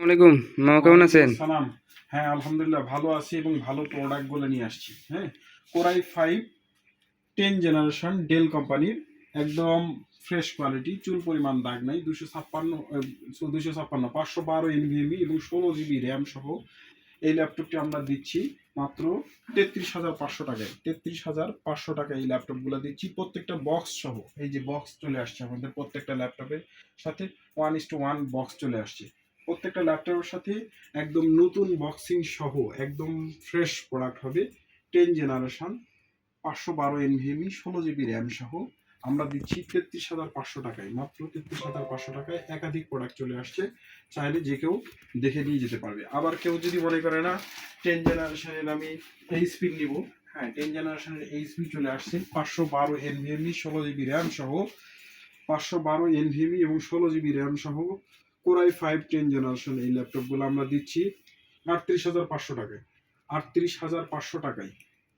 আসসালামাইকুম মামা, কেমন আছেন? সালাম। হ্যাঁ, আলহামদুলিল্লাহ ভালো আছি এবং ভালো প্রোডাক্টগুলো নিয়ে আসছি। হ্যাঁ, কোরাই 5 10 জেনারেশন ডেল কোম্পানির একদম ফ্রেশ কোয়ালিটি, চুল পরিমাণ দাগ নাই। 512 এনভিএমই এবং 16 জিবি র্যাম সহ এই ল্যাপটপটি আমরা দিচ্ছি মাত্র 33,500 টাকায়। 33,500 টাকায় এই ল্যাপটপগুলো দিচ্ছি, প্রত্যেকটা বক্স সহ। এই যে বক্স চলে আসছে আমাদের প্রত্যেকটা ল্যাপটপের সাথে 1:1 বক্স চলে আসছে। প্রত্যেকটা ল্যাপটপের সাথে একদম নতুন বক্সিং সহ একদম ফ্রেশ প্রোডাক্ট হবে। 10 জেনারেশন 512 এনভিএমই 16 জিবি র্যাম সহ আমরা দিচ্ছি 33,500 টাকায়। মাত্র 33,500 টাকায় একাধিক প্রোডাক্ট চলে আসছে, চাইলে যে কেউ দেখে নিয়ে যেতে পারবে। আবার কেউ যদি মনে করে না 10 জেনারেশনের আমি এইচপি নিব, হ্যাঁ, 10 জেনারেশনের এইচপি চলে আসছে 512 এনভিএমই 16 জিবি র্যাম সহ। 512 এনভিএমই এবং 16 জিবি র্যাম সহ কোরাই 5 10 জেনারেশন এই ল্যাপটপগুলো আমরা দিচ্ছি 38,500 টাকায়। 38,500 টাকায়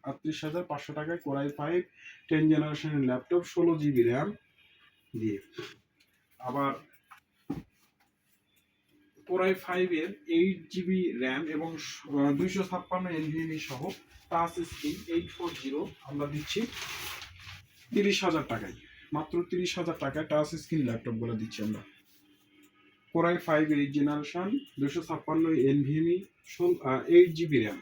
38,500 টাকায় কোরাই 5 10 জেনারেশনের ল্যাপটপ 16 জিবি র্যাম দিয়ে। আবার কোরাই 5 এর 8 জিবি র্যাম এবং 256 এনভিএমই সহ টাচ স্ক্রিন 840 আমরা দিচ্ছি 30,000 টাকায়। মাত্র 30,000 টাকায় টাচ স্ক্রিন ল্যাপটপগুলো দিচ্ছি আমরা। Core i 5 8 generation 256 NVMe 8 GB RAM,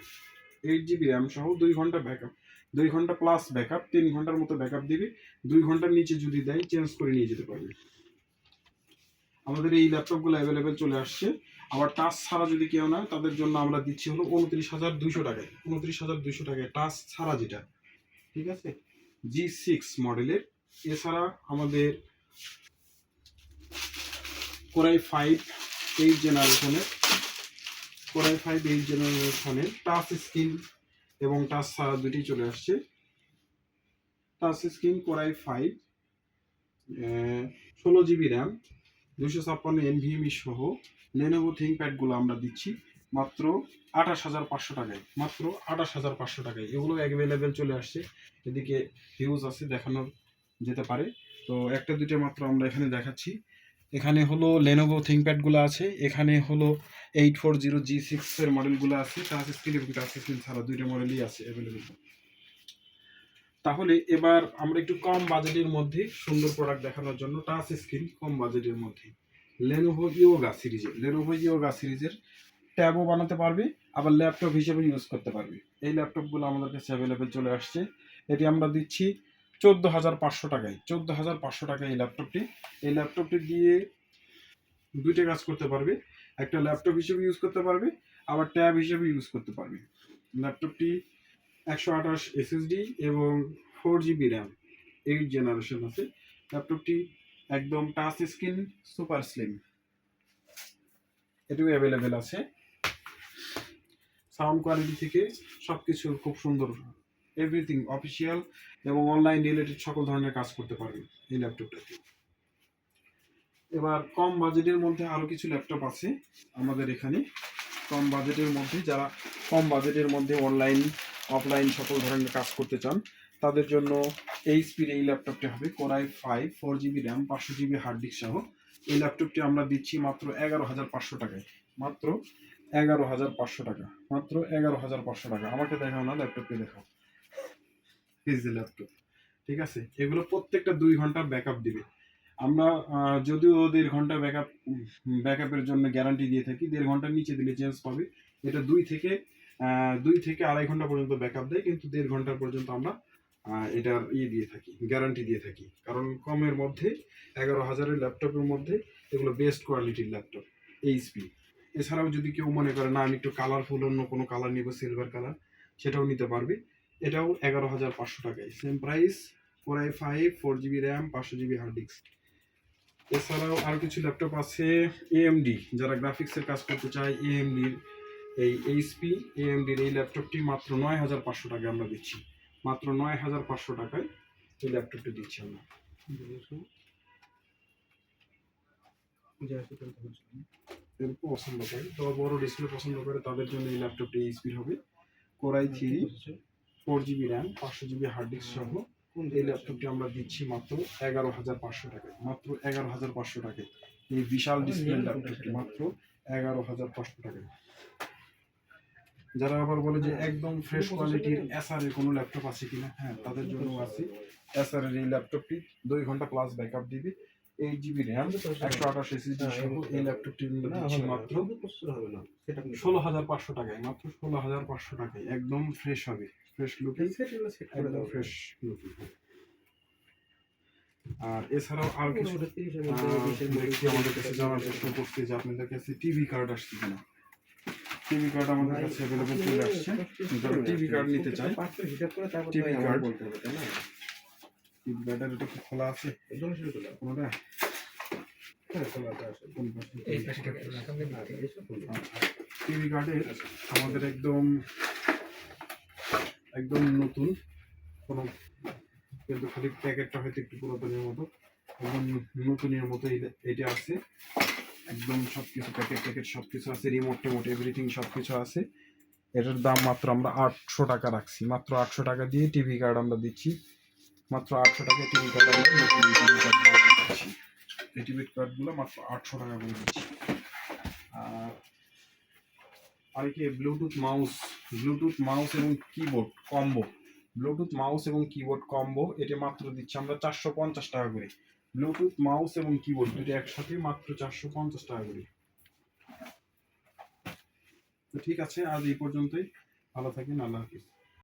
8 GB RAM সহ 2 ঘন্টা ব্যাকআপ, 2 ঘন্টা প্লাস ব্যাকআপ, 3 ঘন্টার মতো ব্যাকআপ দিবে। 2 ঘন্টার নিচে যদি দেয় চেঞ্জ করে নিয়ে যেতে পারবে। আমাদের এই ল্যাপটপগুলো অ্যাভেলেবেল চলে আসছে। আবার টাচ ছাড়া যদি কেউ না, তাদের জন্য আমরা দিচ্ছি হলো 29,200 টাকায়। 29,200 টাকায় টাচ ছাড়া যেটা, ঠিক আছে, G6 মডেলের। এছাড়া আমাদের কোরাই 5 8 জেনারেশনের টাচ স্ক্রিন এবং টাচ ছাড়া দুটি চলে আসছে। Touch screen core i 5 16 GB RAM 256 NVMe সহ লেনোভো থিংকপ্যাডগুলো আমরা দিচ্ছি মাত্র 28,500 টাকায়। মাত্র 28,500 টাকায় এগুলো অ্যাভেলেবেল চলে আসছে। এদিকে হিউজ আছে, দেখানো যেতে পারে। তো একটা দুটো মাত্র আমরা এখানে দেখাচ্ছি। এখানে হলো লেনোভো থিংকপ্যাডগুলো আছে, এখানে হলো 840 G6 এর মডেলগুলো আছে, টাচ স্ক্রিন এবং টাচ স্ক্রিন ছাড়া দুইটা মডেলই আছে অ্যাভেলেবেল। তাহলে এবার আমরা একটু কম বাজেটের মধ্যে সুন্দর প্রোডাক্ট দেখানোর জন্য টাচ স্ক্রিন কম বাজেটের মধ্যে লেনোভো ইয়োগা সিরিজের ট্যাবও বানাতে পারবে, আবার ল্যাপটপ হিসেবে ইউজ করতে পারবে। এই ল্যাপটপগুলো আমাদের কাছে অ্যাভেলেবেল চলে আসছে। এটি আমরা দিচ্ছি 14,500 টাকায়। 14,500 টাকায় এই ল্যাপটপটি দিয়ে দুইটা কাজ করতে পারবে। একটা ল্যাপটপ হিসেবে ইউজ করতে পারবে, আবার ট্যাব হিসেবে ইউজ করতে পারবে। ল্যাপটপটি 128 এসএসডি এবং 4 জিবি র্যাম 8 জেনারেশন আছে। ল্যাপটপটি একদম টাচ স্ক্রিন, সুপার স্লিম, এটিও অ্যাভেলেবেল আছে। সাউন্ড কোয়ালিটি থেকে সবকিছু খুব সুন্দর, এভরিথিং অফিসিয়াল এবং অনলাইন রিলেটেড সকল ধরনের কাজ করতে পারবে এই ল্যাপটপটাতে। এবার কম বাজেটের মধ্যে আরও কিছু ল্যাপটপ আছে আমাদের এখানে। কম বাজেটের মধ্যে যারা কম বাজেটের মধ্যে অনলাইন অফলাইন সকল ধরনের কাজ করতে চান, তাদের জন্য এইচপির এই ল্যাপটপটি হবে core i 5 4 GB RAM 500 GB hard disk সহ। এই ল্যাপটপটি আমরা দিচ্ছি মাত্র 11,500 টাকায়। মাত্র 11,500 টাকা। মাত্র 11,500 টাকা। আমাকে দেখাও না, ল্যাপটপটি দেখাও। এই যে ল্যাপটপ, ঠিক আছে, এগুলো প্রত্যেকটা 2 ঘন্টা ব্যাকআপ দিবে। আমরা যদিও 1.5 ঘন্টা ব্যাকআপের জন্য গ্যারান্টি দিয়ে থাকি, 1.5 ঘন্টার নিচে দিলে চেঞ্জ পাবে। এটা 2 থেকে 2.5 ঘন্টা পর্যন্ত ব্যাকআপ দেয়, কিন্তু 1.5 ঘন্টা পর্যন্ত আমরা এটার দিয়ে থাকি, গ্যারান্টি দিয়ে থাকি। কারণ কমের মধ্যে 11,000-এর ল্যাপটপের মধ্যে এগুলো বেস্ট কোয়ালিটির ল্যাপটপ এইচপি। এছাড়াও যদি কেউ মনে করে না আমি একটু কালারফুল অন্য কোনো কালার নিব, সিলভার কালার, সেটাও নিতে পারবে। এটাও 11,500 টাকায়, same price. Core i 5 4 GB RAM 500 GB hard disk. এছাড়াও আরও কিছু ল্যাপটপ আছে এএমডি, যারা গ্রাফিক্সের কাজ করতে চায়। এএমডির এই এএমডির এই ল্যাপটপটি মাত্র 9,500 টাকায় আমরা দিচ্ছি। মাত্র 9,500 টাকায় এই ল্যাপটপটি দিচ্ছি আমরা। পছন্দ করে, তো বড় ডিসপ্লে পছন্দ করে, তাদের জন্য এই ল্যাপটপটি এইচপির হবে। Core i 3 4 GB RAM 500 GB hard disk সহ এই ল্যাপটপটি আমরা দিচ্ছি মাত্র 11,500 টাকায়। মাত্র 11,500 টাকায় এই বিশাল ডিসপ্লে ল্যাপটপটি মাত্র 11,500 টাকা। যারা আবার বলে যে একদম ফ্রেশ কোয়ালিটির এসআর এর কোনো ল্যাপটপ আছে কিনা, হ্যাঁ তাদের জন্য আছে। এসআর এর এই ল্যাপটপটি 2 ঘন্টা প্লাস ব্যাকআপ দিবে, 8 GB র্যাম, 128 SSD সহ এই ল্যাপটপটির মূল্য দিচ্ছি মাত্র 16,500 টাকায়। মাত্র 16,500 টাকায় একদম ফ্রেশ হবে, ফ্রেশ লুকিং, একদম ফ্রেশ লুকিং। আর এছাড়াও আর কিছু ব্যক্তি আমাদের কাছে জানার চেষ্টা করছে যে আপনাদের কাছে টিভি কার্ড আসছে কিনা। টিভি কার্ড আমাদের কাছে অ্যাভেলেবল চলে আসছে। যারা টিভি কার্ড নিতে চায়, টিভি কার্ড, টিভি কার্ডের এটা কি খোলা আছে কোনোটা? টিভি কার্ডের আমাদের একদম একদম নতুন, কোনো কিন্তু খালি প্যাকেটটা হয়তো একটু পুরাতনের মতো, একদম নতুনের মতো এটা আছে। একদম সবকিছু প্যাকেট ট্যাকেট সবকিছু আছে, রিমোট টেমোট এভরিথিং সবকিছু আছে। এটার দাম মাত্র আমরা 800 টাকা রাখছি। মাত্র 800 টাকা দিয়ে টিভি কার্ড আমরা দিচ্ছি। মাত্র 800 টাকা টিভি কার্ড আমরা নতুন টিভি কার্ড দিচ্ছি। এই টিভি কার্ডগুলো মাত্র 800 টাকা করে দিচ্ছি। আর কি ব্লুটুথ মাউস এবং কিবোর্ড কম্বো, ব্লুটুথ মাউস এবং কিবোর্ড কম্বো, এটা মাত্র দিচ্ছি আমরা 450 টাকা করে। ব্লুটুথ মাউস এবং কিবোর্ড দুটো একসাথে মাত্র 450 টাকা করে। তো ঠিক আছে, আজ এই পর্যন্তই। ভালো থাকেন, আল্লাহ হাফিজ।